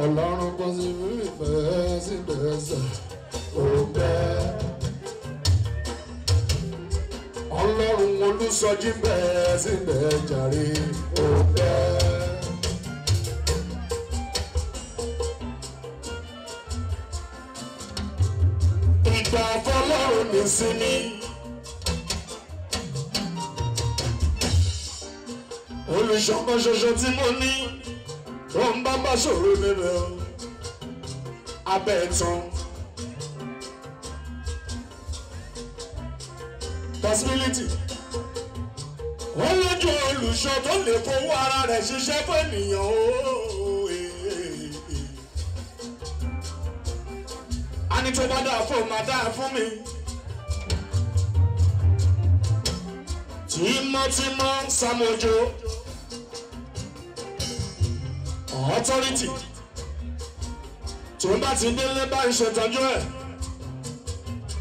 Ọlọ́run kò sí fífẹ́ sí bẹ́sẹ̀ òbẹ́. Ọlọ́run Olúsọjí bẹ́ẹ̀ sí bẹ́ẹ̀ jàre òbẹ́. Ìgbà fọlọ́run ní sinmi. Olùṣọ́ kan ṣoṣo tí mo ní. Wọ́n bá bá ṣòro níbẹ̀ abẹ́ tán. Possibility. Wọ́n lójú olùṣọ́ tó lè fowó ara rẹ̀ ṣiṣẹ́ fún ènìyàn o. A ní tó bá dáa fún máa dáa fún mi. Tímọ́tímọ́ Sámójó. Authority tó bá ti délé bá ìṣètọ́jú ẹ̀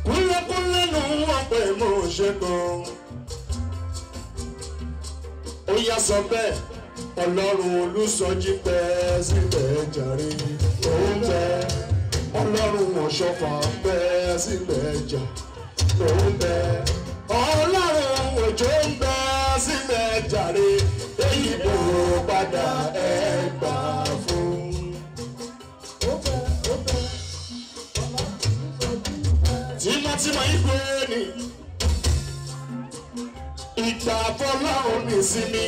kúnlẹ́kúnlẹ́ ló ń wọ́n pé mo ṣe gan. Ó yá sọ bẹ́ẹ̀ Ọlọ́run Olúsọjí pẹ́ síbẹ̀ jàre oúnjẹ. Ọlọ́run Ọ̀ṣọ́fà pẹ́ síbẹ̀ jà oúnjẹ. Ọlọ́run Òjó ń bẹ́ síbẹ̀ jàre èyí kò padà ẹgbà fún. Tímọ́tímọ́ ìgbé ni ìgbà fọlọ́run ní sinmi.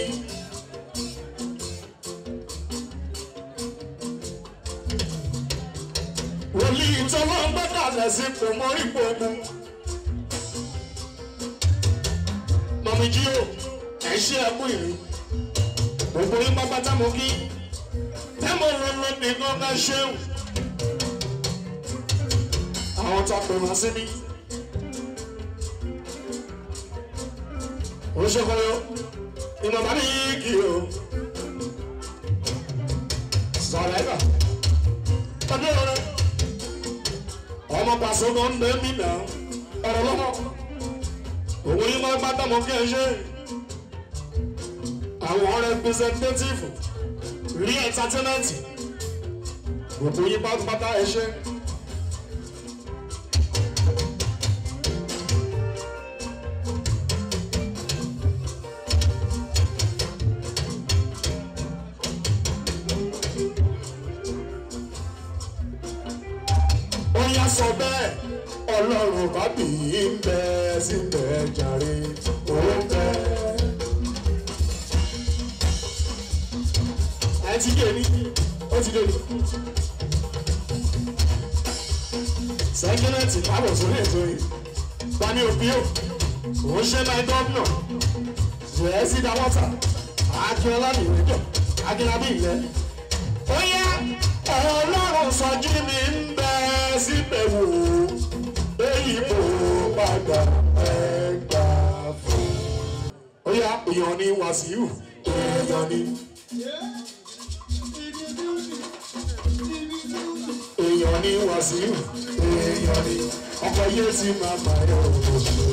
Wòlíì tọ́wọ́ ń gbọ́dọ̀ lẹ́sìn kò mọ ipò ogun. Mọ̀mí jí o, ẹ̀ ṣe ẹkú ìrìn. Gbogbo yín pápátá mo kí. Tẹ́mọ̀ lọ́lọ́ ní gángan ṣéun. Àwọn tó pè wọ́n sí mi. Oṣèkọ́yọ́, ìmọ̀ bá mi kì í o. Sọ̀rọ̀ ẹ̀ka. Ọdún ọ̀rẹ́. Ọmọ pàṣẹ kan ń bẹ́ mí nà. Ọ̀rọ̀ lọ́mọ. Òun yín máa pátá mo kí ẹ ṣe. Àwọn representative rí entertainment gbogbo yín pátápátá ẹ ṣe. Ó yá sọ bẹ́ẹ̀ Ọlọ́run bábí ń bẹ síbẹ̀ jàre ó bẹ́ẹ̀. Ẹ ti dé ní, ó ti dé ní. Sẹ́kínẹ́tì kábọ̀ sórí ètò yìí. Bani Opio, òun ṣe máa gọ́ọ̀nà. Yẹ̀ẹ́sì Dáwọ́tà, Akínọlá nìyẹn, Akínlábí ìlẹ̀. Ó yá Ọlọ́run Sọjí mi ń bẹ síbẹ̀ wò. Èyí kò padà ẹgbà fún. Ó yá èèyàn ní Wàsíù, èèyàn ní. Èèyàn ní Wàsíù, èèyàn ní. Ọkọ̀ yóò ti máa bàrẹ̀ òṣèlú,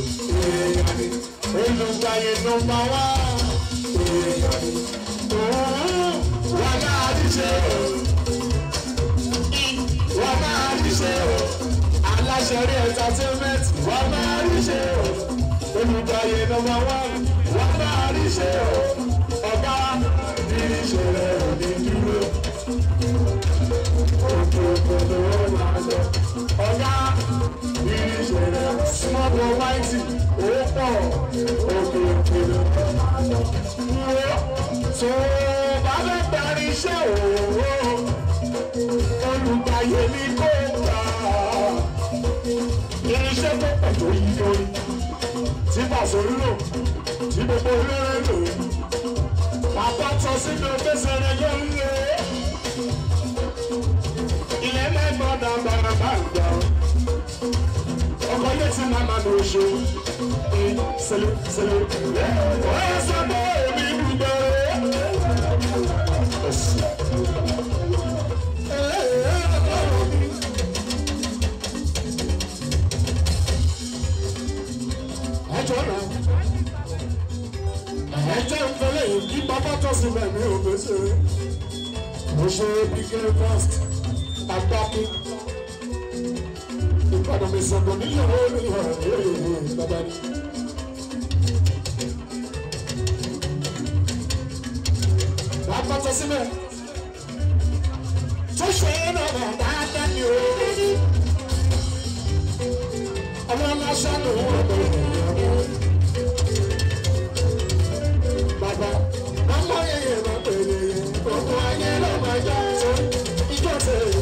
èèyàn ní. Olùgbàyè nọ́mbà wá, èèyàn ní. Wà máa rí ṣe o, wà máa rí ṣe o. Aláṣẹ rí entertainment, wà máa rí ṣe o. Olùgbàyè nọ́mbà wá, wà máa rí ṣe o. Ọba ní ìṣẹ̀lẹ̀ òní dúró. Ọ̀gá ìṣẹ̀lẹ̀ small white ó pọ̀ òkè òkèlè. Tó bá fẹ́ parí iṣẹ́ òwò Olùgbàyè ní kò gbà. Irinṣẹ́ tó pọ̀ tó yí lórí tí Pàṣọ lò tí gbogbo olóró lò. sí mi ò fẹsẹ̀ rẹ̀ yọ̀ ń lé. Ilé mẹ́gbọ́dọ̀ bàrà bá gbà ọ́. Ọkọ̀ yẹn ti máa ma lò ṣe. Sẹlẹ̀ sẹlẹ̀. Wọ́n sọ pé èmi dùgbẹ́. Ẹjọ́ náà. Ẹjẹ́ ń fẹ́lẹ̀ yìí kí bàbá tó sí bẹ̀rẹ̀ ò fẹ́ ṣe. Mo ṣe pikin first àgbàkí. Ìpàdé mi sọ̀rọ̀ níyàwó níyàwó lórí bàbá mi. Bàbá tó sí bẹ̀rẹ̀. Tó ṣe é náà dáadáa ni o. Ọmọ aláṣà ló wọ̀ bẹ̀rẹ̀. Bàbá, ọmọ yẹyẹ máa pèrè yẹn, gbogbo ayé ló máa yá tó ijó tèrè.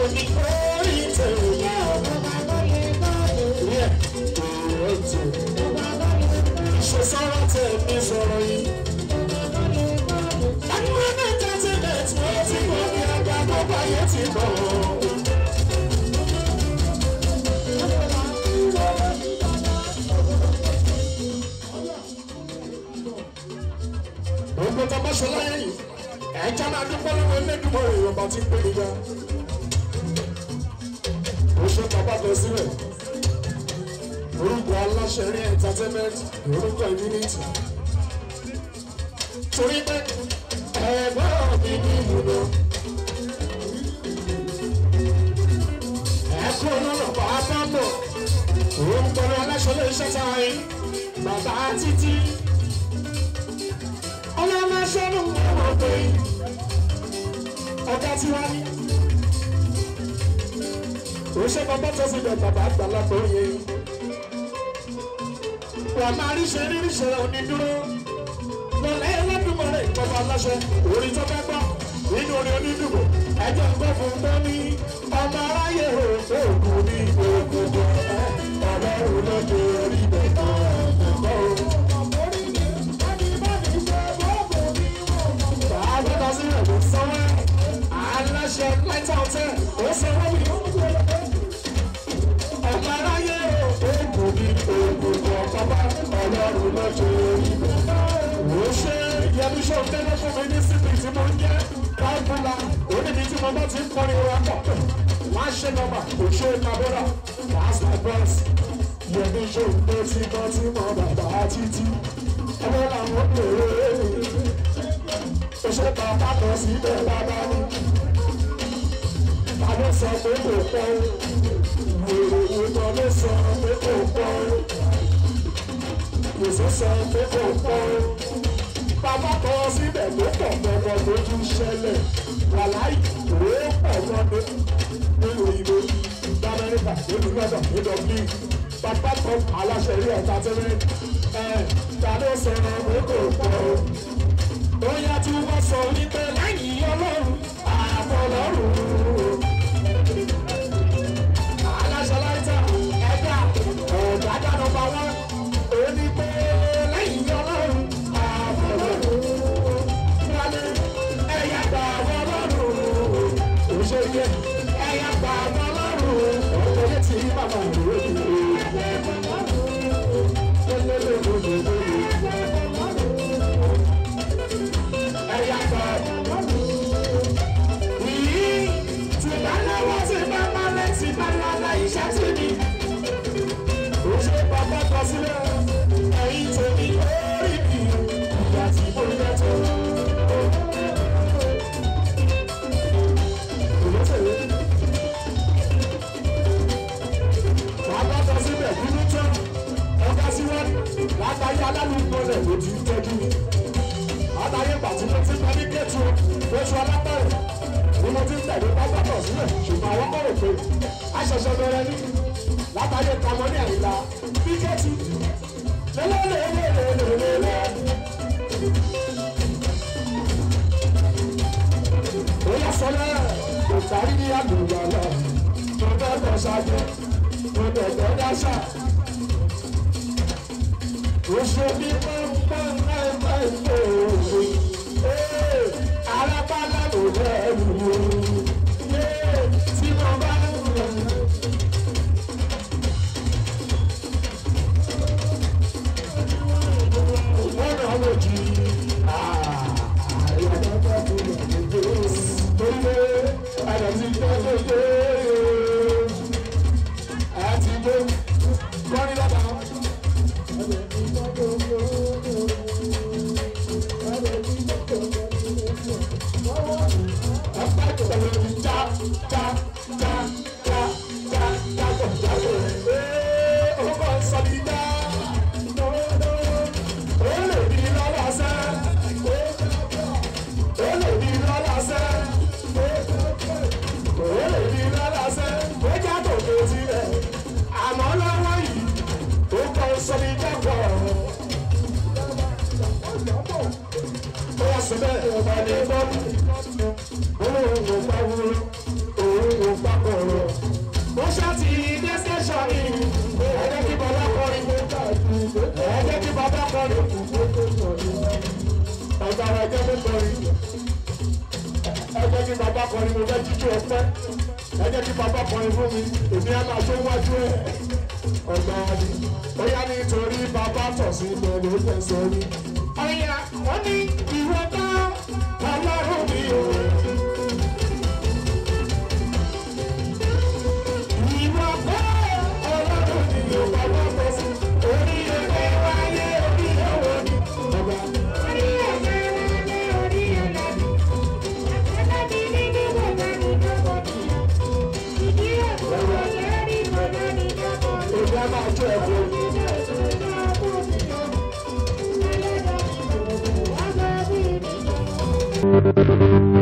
Òní orí tèrè yẹn, rí ẹ̀ èrò tèrè. Ìṣòsọ́rọ̀ tèmi sọ̀rọ̀ yìí. Ẹgbẹ́ mẹ́ta ti bẹ̀ tí wọ́n ti mọ̀ ní àgbà gbogbo ayé ti bọ̀. Gbogbo tó bá ṣe láyé yìí, ẹ̀jẹ̀ máa dúpọ́ lọ́wọ́ Elédùmarè Yorùbá ti pé nígbà. Ó ṣe bàbá lọ sílẹ̀. Orúkọ aláṣẹ rí entertainment, orúkọ immunity. Torí pé ẹ̀gbọ́n mi ní ìbùdó. Ẹ̀kọ́ lọ́nà bàbá bọ̀. Orúkọ aláṣẹ lè ṣe táyé. Bàbá títí. Ọlọ́mọ ṣẹ́nu ọmọ pé ọ̀gá tí wá ní. Ó ṣe bàbá tó sì bẹ̀ bàbá àgbàlagbà òye. Wà máa rí ṣe rírí ṣe onídúró. Lọ́lẹ́ Ẹlẹ́dùmarè bàbá aláṣẹ orí tó fẹ́ gbọ́ nínú orí onídùúgbò. Ẹjọ́ ń gbọ́ fún tó ní ọmọ aráyé òògùn ní òògùn jọ. Ọlọ́run lóde orí bẹ̀ kan ẹ̀kọ́ o. Sọ́wọ́ aláṣẹ Lighter Hotel ó sanwó mi. Ọmọ aráyé òògùn ní òògùn kan bàbá Ọlọ́run lọ́jọ́ ibẹ̀. Ó ṣe yẹnu ṣó tẹ́lẹ̀ fún mi ní síbi tí mo ń jẹ́ káàkùlà. Ó níbi tí mo bá ti ń kọrin wa pọ̀. Wọ́n á ṣe nọ́mbà kò ṣe nàbọ́dà. That's my boss. Yẹnu ṣó tó ti kọ́ tí mo bàbá títí. Ọmọ làwọn pèrè mi. Ó ṣe bàbá lọ síbẹ̀ bàbá ní. Bàbá sọ pé kò pọ̀. Wèrè kan ló sọ pé kò pọ̀. Kòsó sọ pé kò pọ̀. Bàbá kọ síbẹ̀ ló pọ̀ gbọ̀ngàn lójú ṣẹlẹ̀. Wàláì ó pọ̀ gbọ́dọ̀ nínú ìbò d'Amẹ́ríkà nínú lọ́dọ̀ ní Dublin. Bàbá kan aláṣẹ rí ọ̀tá tẹ́lẹ̀. Ta ló sọ̀rọ̀ pé kò pọ̀? Bóyá tí wọ́n sọ wípé lẹ́yìn Ọlọ́run àfọlọ́run. Aláṣẹ Lighter ẹ̀dá ọ̀gájà nọ́mbà 1 ó ní pé lẹ́yìn Ọlọ́run àfọlọ́run. Wálé ẹ̀yà gbà wọlọ́run. Òṣèré ẹ̀yà gbà wọlọ́run. Òṣèré tí bàbá rẹ̀ ń lò. Iṣẹ́ tí mi ò ṣe bàbá kọ sílẹ̀ ẹ̀yìn tèmi lórí mi ìyá tí mo yẹ tó. Bàbá kọ sílẹ̀ dúdú tán ọ̀gá síwájú látàrí alálùmọ́lẹ̀ ló ti tọ́jú mi. Látàrí pàtí mo ti parí gẹ̀ẹ́tù oṣù alápẹ̀rẹ̀ ni mo ti ń tẹ̀lé bàbá kọ sílẹ̀ ṣùgbọ́n àwọn kọ̀ rò pé aṣẹ̀ṣẹ̀ bẹ̀rẹ̀ ní látàrí ìtàmọ́ ní àyíká bíkẹ́tì lélẹ́lẹ́lẹ́lẹ́lẹ́lẹ́. Ó yà sọ́lẹ̀ kò kárí ní àgbègbè lọ tó fẹ́ tọ́ ṣáájú tó tẹ̀tẹ̀ dáṣà. Oṣù bí pọ́npọ́n ẹgbẹ́ ìgbò sọ bẹ́ẹ̀ ọba ní bọ́ọ̀lù òun ò bá wúlò òun ò bá kọ̀ọ̀rọ̀. mo ṣáàtì dé station ní ẹ jẹ́ kí bàbá kọrin ẹ jẹ́ kí bàbá kọrin ọ̀gá wa jẹ́ kó kọrin ẹ jẹ́ kí bàbá kọrin mo fẹ́ jíjú ọpẹ́ ẹ jẹ́ kí bàbá kọrin fún mi èmi á máa tó wájú ẹ̀ ọ̀gá wa ni ó yá nítorí bàbá tọ̀ sí pẹ̀lú tẹ̀sán ni. ọ̀yà wọ́n ní ìwọ bá ọlọ́run mi o. ìwọ bá ọlọ́run mi o bàbá tọ̀ sí orí ẹgbẹ́ wáyé orí ẹ̀wọ̀ ni. ọ̀gá. orí ẹgbẹ́ wáyé orí ẹ̀wọ̀ ni. ẹ̀ẹ́dẹ́gbẹ̀bí nínú bàbá mi lọ́wọ́ mi. ìdí ẹ̀kọ́ yẹn rí bàbá mi lọ́wọ́ mi. èmi á máa jó ẹ̀kọ́ mi. Thank you.